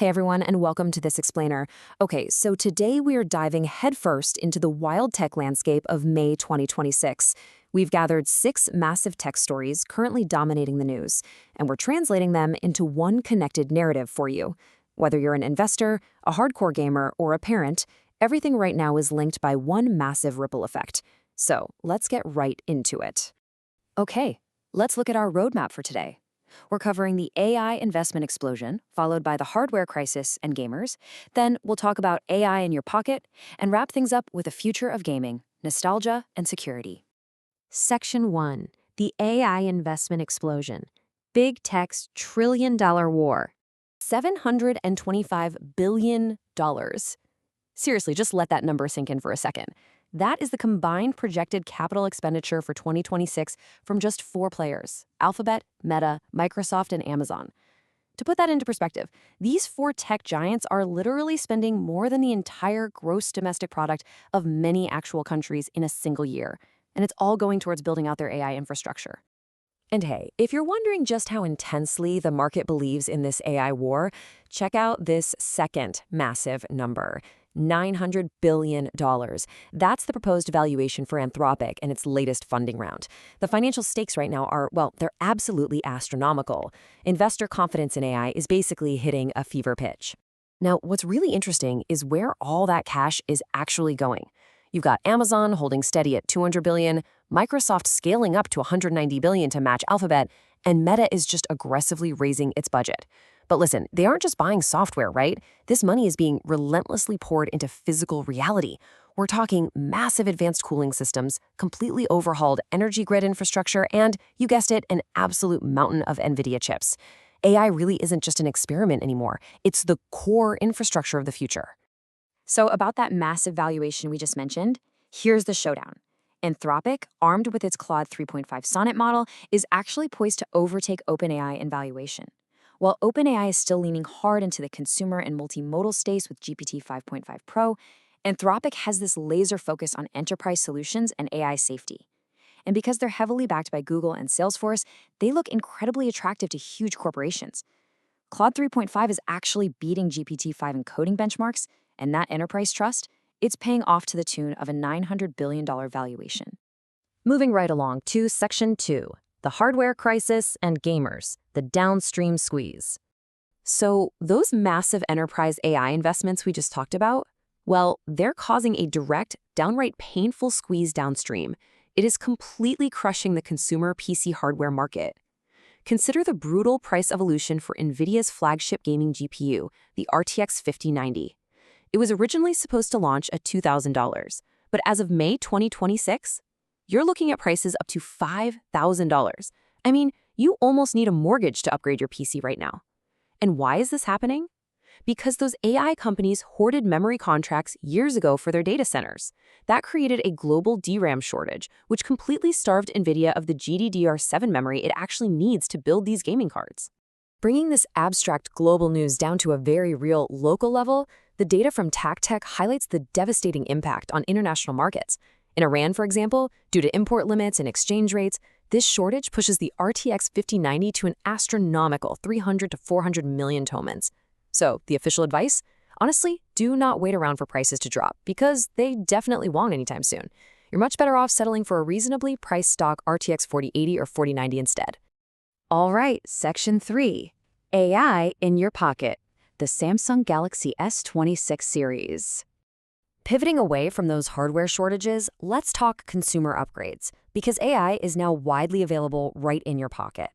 Hey everyone, and welcome to this explainer. Okay, so today we are diving headfirst into the wild tech landscape of May 2026. We've gathered 6 massive tech stories currently dominating the news, and we're translating them into one connected narrative for you. Whether you're an investor, a hardcore gamer, or a parent, everything right now is linked by one massive ripple effect. So let's get right into it. Okay, let's look at our roadmap for today. We're covering the AI investment explosion, followed by the hardware crisis and gamers. Then we'll talk about AI in your pocket and wrap things up with the future of gaming, nostalgia, and security. Section 1. The AI investment explosion. Big Tech's trillion-dollar war. $725 billion. Seriously, just let that number sink in for a second. That is the combined projected capital expenditure for 2026 from just 4 players: Alphabet, Meta, Microsoft, and Amazon. To put that into perspective, these 4 tech giants are literally spending more than the entire gross domestic product of many actual countries in a single year, and it's all going towards building out their AI infrastructure. And hey, if you're wondering just how intensely the market believes in this AI war, check out this second massive number. $900 billion. That's the proposed valuation for Anthropic and its latest funding round. The financial stakes right now are, well, they're absolutely astronomical. Investor confidence in AI is basically hitting a fever pitch. Now, what's really interesting is where all that cash is actually going. You've got Amazon holding steady at $200 billion, Microsoft scaling up to $190 billion to match Alphabet, and Meta is just aggressively raising its budget. But listen, they aren't just buying software, right? This money is being relentlessly poured into physical reality. We're talking massive advanced cooling systems, completely overhauled energy grid infrastructure, and, you guessed it, an absolute mountain of Nvidia chips. AI really isn't just an experiment anymore. It's the core infrastructure of the future. So about that massive valuation we just mentioned, here's the showdown. Anthropic, armed with its Claude 3.5 Sonnet model, is actually poised to overtake OpenAI in valuation. While OpenAI is still leaning hard into the consumer and multimodal space with GPT 5.5 Pro, Anthropic has this laser focus on enterprise solutions and AI safety. And because they're heavily backed by Google and Salesforce, they look incredibly attractive to huge corporations. Claude 3.5 is actually beating GPT-5 in coding benchmarks, and that enterprise trust, it's paying off to the tune of a $900 billion valuation. Moving right along to Section 2. The hardware crisis and gamers, the downstream squeeze. So those massive enterprise AI investments we just talked about, well, they're causing a direct, downright painful squeeze downstream. It is completely crushing the consumer PC hardware market. Consider the brutal price evolution for Nvidia's flagship gaming GPU, the RTX 5090. It was originally supposed to launch at $2,000, but as of May 2026, you're looking at prices up to $5,000. I mean, you almost need a mortgage to upgrade your PC right now. And why is this happening? Because those AI companies hoarded memory contracts years ago for their data centers. That created a global DRAM shortage, which completely starved Nvidia of the GDDR7 memory it actually needs to build these gaming cards. Bringing this abstract global news down to a very real local level, the data from TACTech highlights the devastating impact on international markets. In Iran, for example, due to import limits and exchange rates, this shortage pushes the RTX 5090 to an astronomical 300 to 400 million tomans. So, the official advice? Honestly, do not wait around for prices to drop, because they definitely won't anytime soon. You're much better off settling for a reasonably priced stock RTX 4080 or 4090 instead. All right, Section 3. AI in your pocket. The Samsung Galaxy S26 series. Pivoting away from those hardware shortages, let's talk consumer upgrades, because AI is now widely available right in your pocket.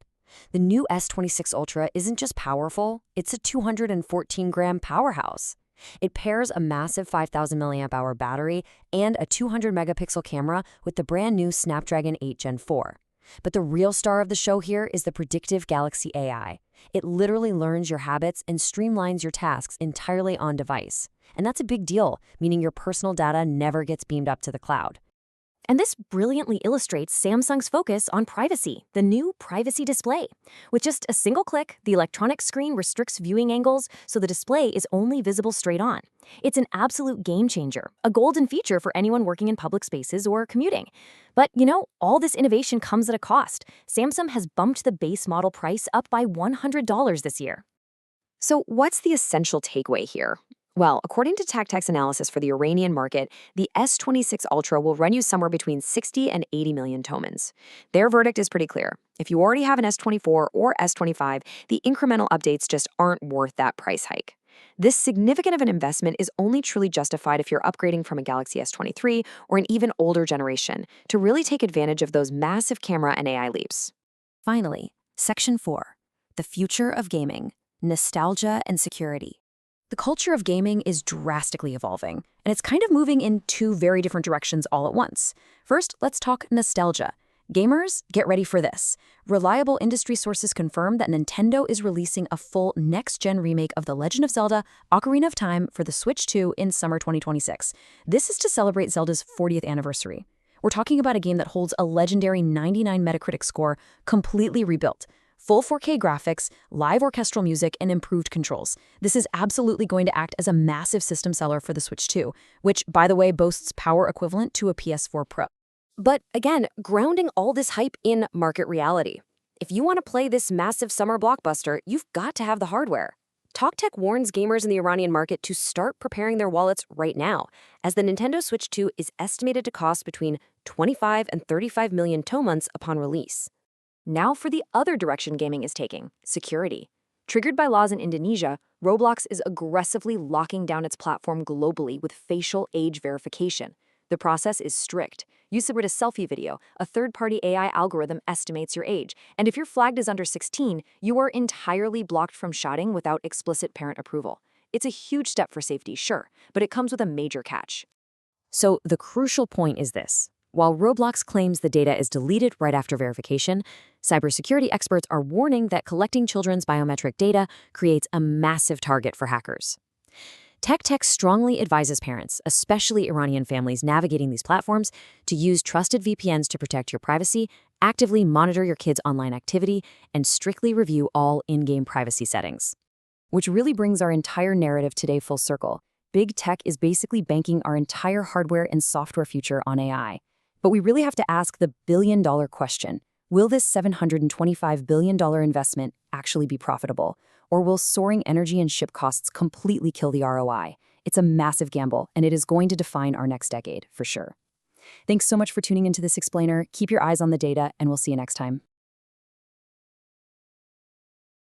The new S26 Ultra isn't just powerful, it's a 214-gram powerhouse. It pairs a massive 5,000 mAh battery and a 200-megapixel camera with the brand new Snapdragon 8 Gen 4. But the real star of the show here is the predictive Galaxy AI. It literally learns your habits and streamlines your tasks entirely on device. And that's a big deal, meaning your personal data never gets beamed up to the cloud. And this brilliantly illustrates Samsung's focus on privacy, the new privacy display. With just a single click, the electronic screen restricts viewing angles so the display is only visible straight on. It's an absolute game changer, a golden feature for anyone working in public spaces or commuting. But, all this innovation comes at a cost. Samsung has bumped the base model price up by $100 this year. So, what's the essential takeaway here? Well, according to TechTech's analysis for the Iranian market, the S26 Ultra will run you somewhere between 60 and 80 million tomans. Their verdict is pretty clear. If you already have an S24 or S25, the incremental updates just aren't worth that price hike. This significant of an investment is only truly justified if you're upgrading from a Galaxy S23 or an even older generation to really take advantage of those massive camera and AI leaps. Finally, Section 4, the future of gaming, nostalgia and security. The culture of gaming is drastically evolving, and it's kind of moving in two very different directions all at once. First, let's talk nostalgia. Gamers, get ready for this. Reliable industry sources confirm that Nintendo is releasing a full next-gen remake of The Legend of Zelda: Ocarina of Time for the Switch 2 in summer 2026. This is to celebrate Zelda's 40th anniversary. We're talking about a game that holds a legendary 99 Metacritic score, completely rebuilt. Full 4K graphics, live orchestral music, and improved controls. This is absolutely going to act as a massive system seller for the Switch 2, which, by the way, boasts power equivalent to a PS4 Pro. But again, grounding all this hype in market reality. If you want to play this massive summer blockbuster, you've got to have the hardware. TalkTech warns gamers in the Iranian market to start preparing their wallets right now, as the Nintendo Switch 2 is estimated to cost between 25 and 35 million tomans upon release. Now for the other direction gaming is taking, security. Triggered by laws in Indonesia, Roblox is aggressively locking down its platform globally with facial age verification. The process is strict. You submit a selfie video, a third-party AI algorithm estimates your age, and if you're flagged as under 16, you are entirely blocked from shouting without explicit parent approval. It's a huge step for safety, sure, but it comes with a major catch. So the crucial point is this. While Roblox claims the data is deleted right after verification, cybersecurity experts are warning that collecting children's biometric data creates a massive target for hackers. TechTech strongly advises parents, especially Iranian families navigating these platforms, to use trusted VPNs to protect your privacy, actively monitor your kids' online activity, and strictly review all in-game privacy settings. Which really brings our entire narrative today full circle. Big tech is basically banking our entire hardware and software future on AI. But we really have to ask the billion-dollar question. Will this $725 billion investment actually be profitable? Or will soaring energy and ship costs completely kill the ROI? It's a massive gamble, and it is going to define our next decade, for sure. Thanks so much for tuning into this explainer. Keep your eyes on the data, and we'll see you next time.